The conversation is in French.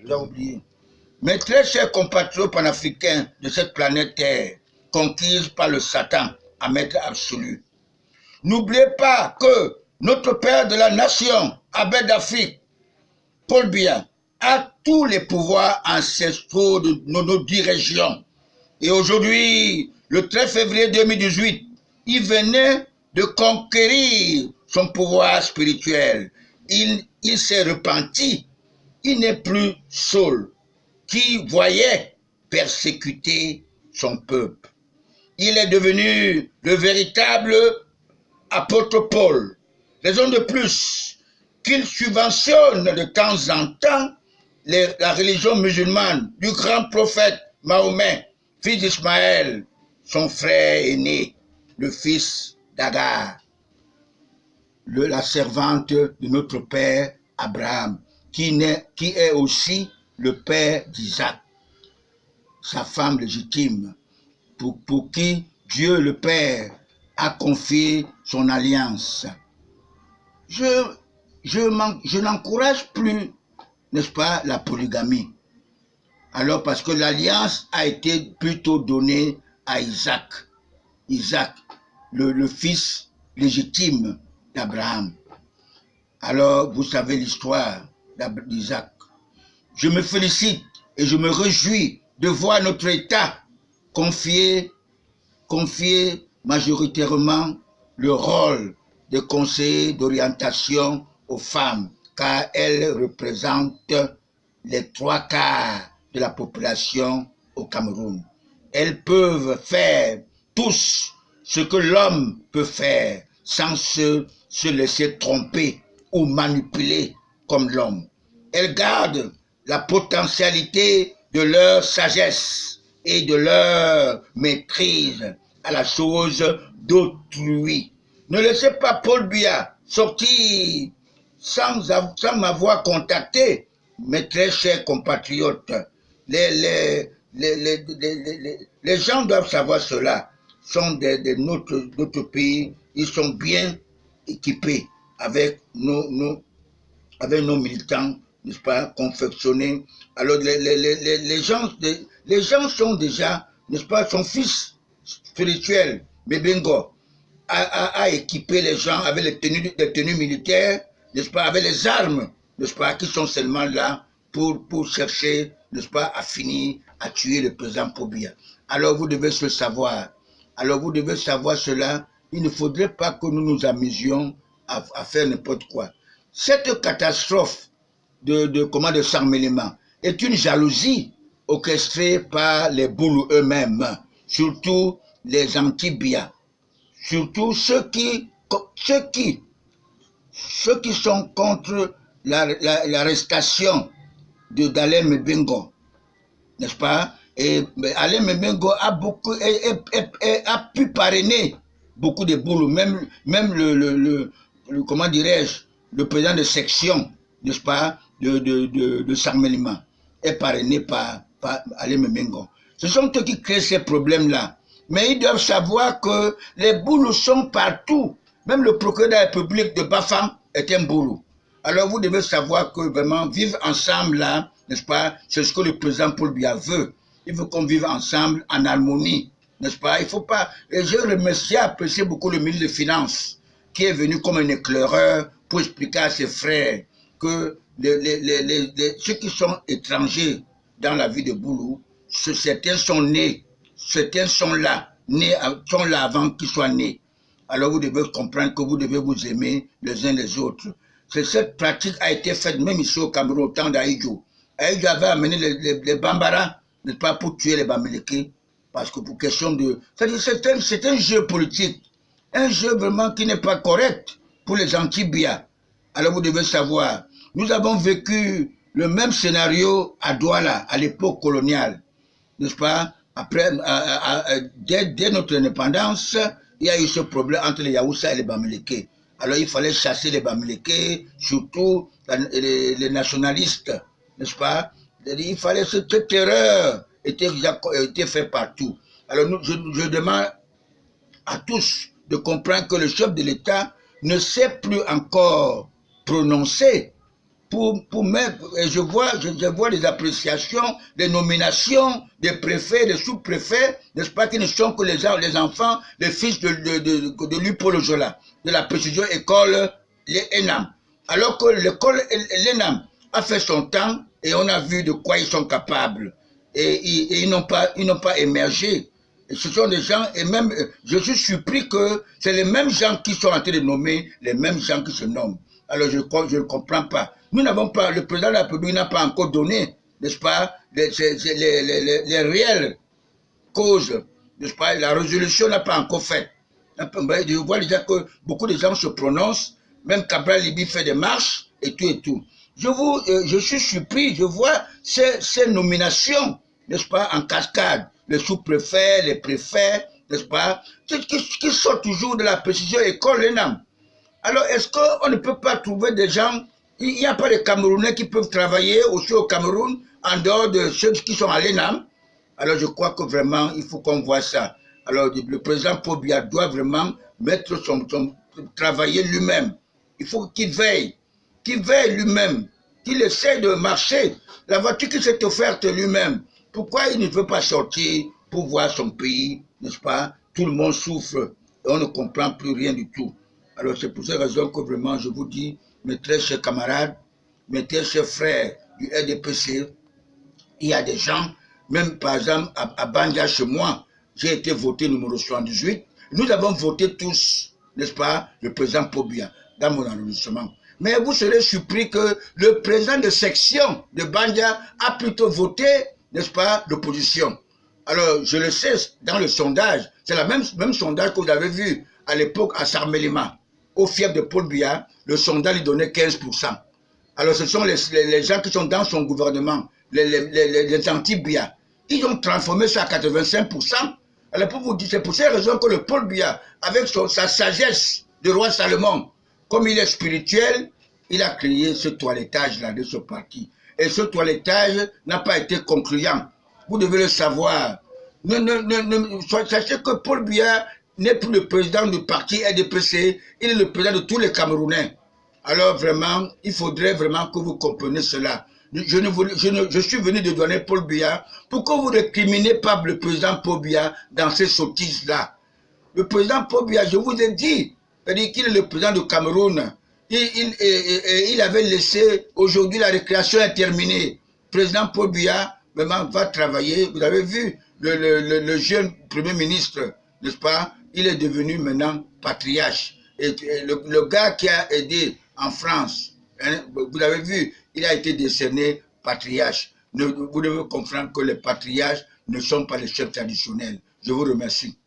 vous avez oublié. Mes très chers compatriotes panafricains de cette planète Terre, conquise par le Satan à maître absolu, n'oubliez pas que notre père de la nation, Abbé d'Afrique, Paul Biya, a tous les pouvoirs ancestraux de nos 10 régions. Et aujourd'hui, le 13 février 2018, il venait de conquérir son pouvoir spirituel. Il s'est repenti. Il n'est plus Saul qui voyait persécuter son peuple. Il est devenu le véritable apôtre Paul. Raison de plus qu'il subventionne de temps en temps la religion musulmane du grand prophète Mahomet, fils d'Ismaël, son frère aîné, le fils d'Agar, la servante de notre père Abraham, qui est aussi le père d'Isaac, sa femme légitime, pour qui Dieu le Père a confié son alliance. Je n'encourage plus, n'est-ce pas, la polygamie. Alors parce que l'alliance a été plutôt donnée à Isaac. Isaac, le fils légitime d'Abraham. Alors, vous savez l'histoire d'Isaac. Je me félicite et je me réjouis de voir notre État confier majoritairement le rôle de conseiller d'orientation aux femmes, car elles représentent les 3/4 de la population au Cameroun. Elles peuvent faire tous ce que l'homme peut faire sans se laisser tromper ou manipuler comme l'homme. Elles gardent la potentialité de leur sagesse et de leur maîtrise à la chose d'autrui. Ne laissez pas Paul Biya sortir sans m'avoir contacté, mes très chers compatriotes. Les gens doivent savoir cela. Sont de notre pays, ils sont bien équipés avec nos militants, n'est-ce pas, confectionnés. Alors les gens sont déjà, n'est-ce pas, son fils spirituel, Bebengo, a équipé les gens avec les tenues militaires, n'est-ce pas, avec les armes, n'est-ce pas, qui sont seulement là pour chercher, n'est-ce pas, à finir, à tuer le président Paul Biya. Alors vous devez le savoir. Alors vous devez savoir cela. Il ne faudrait pas que nous nous amusions à faire n'importe quoi. Cette catastrophe de Sarméléman est une jalousie orchestrée par les Boulous eux-mêmes, surtout les anti-Biya, surtout ceux qui sont contre l'arrestation d'Alain Mebengo, n'est-ce pas? Et Alain Mebengo a pu parrainer beaucoup de Boulous, même le comment dirais-je, le président de section, n'est-ce pas, de Sarméléman est parrainé par Alain Mebengo. Ce sont eux qui créent ces problèmes-là. Mais ils doivent savoir que les Boulous sont partout. Même le procureur de la République de Bafang est un Boulou. Alors vous devez savoir que vraiment vivre ensemble là, n'est-ce pas, c'est ce que le président Paul Biya veut. Il veut qu'on vive ensemble en harmonie, n'est-ce pas? Il faut pas. Et je remercie et apprécie beaucoup le ministre des Finances qui est venu comme un éclaireur pour expliquer à ses frères que ceux qui sont étrangers dans la vie de Boulou, certains sont nés, certains sont là avant qu'ils soient nés. Alors vous devez comprendre que vous devez vous aimer les uns les autres. Cette pratique a été faite même ici au Cameroun au temps d'Aïdjo. Aïdjo avait amené les Bambara, n'est-ce pas, pour tuer les Bamileke, parce que pour question de... C'est un jeu politique, un jeu vraiment qui n'est pas correct pour les anti-Biya. Alors vous devez savoir, nous avons vécu le même scénario à Douala, à l'époque coloniale, n'est-ce pas? Après, dès notre indépendance, il y a eu ce problème entre les Yaoussa et les Bamileke. Alors il fallait chasser les Bamileke, surtout les nationalistes, n'est-ce pas? Il fallait cette terreur était faite partout. Alors je demande à tous de comprendre que le chef de l'État ne sait plus encore prononcer pour mettre, je vois des appréciations, des nominations des préfets, des sous-préfets, n'est-ce pas, qui ne sont que les enfants, les fils de Lupolo Jola, de la précision école, les ENAM. Alors que l'école, l'ENAM, a fait son temps et on a vu de quoi ils sont capables. Et ils n'ont pas émergé. Et ce sont des gens, et même, je suis surpris que c'est les mêmes gens qui sont en train de nommer les mêmes gens qui se nomment. Alors je ne comprends pas. Nous n'avons pas, le président de la République n'a pas encore donné, n'est-ce pas, les réelles causes, n'est-ce pas, la résolution n'a pas encore fait. Je vois déjà que beaucoup de gens se prononcent, même Cabral Libi fait des marches, et tout et tout. Je suis surpris, je vois ces nominations, n'est-ce pas, en cascade, les sous-préfets, les préfets, n'est-ce pas, qui sortent toujours de la précision école l'ENAM. Alors, est-ce qu'on ne peut pas trouver des gens, il n'y a pas de Camerounais qui peuvent travailler aussi au Cameroun, en dehors de ceux qui sont à l'ENAM? Alors, je crois que vraiment, il faut qu'on voit ça. Alors, le président Paul Biya doit vraiment mettre travailler lui-même. Il faut qu'il veille lui-même, qu'il essaie de marcher. La voiture qui s'est offerte lui-même, pourquoi il ne veut pas sortir pour voir son pays, n'est-ce pas? Tout le monde souffre et on ne comprend plus rien du tout. Alors c'est pour ces raisons que vraiment je vous dis, mes très chers camarades, mes très chers frères du RDPC, il y a des gens, même par exemple à Bandia chez moi, j'ai été voté numéro 78, nous avons voté tous, n'est-ce pas, le président Paul Biya dans mon arrondissement. Mais vous serez surpris que le président de section de Bandia a plutôt voté, n'est-ce pas, l'opposition. Alors, je le sais, dans le sondage, c'est le même sondage que vous avez vu à l'époque à Sarmelima. Au fief de Paul Biya, le sondage lui donnait 15%. Alors, ce sont les gens qui sont dans son gouvernement, les anti-Biya. Ils ont transformé ça à 85%. Alors, pour vous dire, c'est pour ces raisons que le Paul Biya, avec sa sagesse de roi Salomon, comme il est spirituel, il a créé ce toilettage-là de ce parti. Et ce toilettage n'a pas été concluant. Vous devez le savoir. Sachez que Paul Biya n'est plus le président du parti RDPC, il est le président de tous les Camerounais. Alors vraiment, il faudrait vraiment que vous compreniez cela. Je suis venu de donner Paul Biya pour que vous ne récriminez pas le président Paul Biya dans ces sottises-là. Le président Paul Biya, je vous ai dit, c'est-à-dire qu'il est le président du Cameroun. Il avait laissé, aujourd'hui la récréation est terminée. Le président Paul Biya vraiment va travailler. Vous avez vu le jeune premier ministre, n'est-ce pas? Il est devenu maintenant patriarche. Et le gars qui a aidé en France, hein, vous avez vu, il a été décerné patriarche. Vous devez comprendre que les patriarches ne sont pas les chefs traditionnels. Je vous remercie.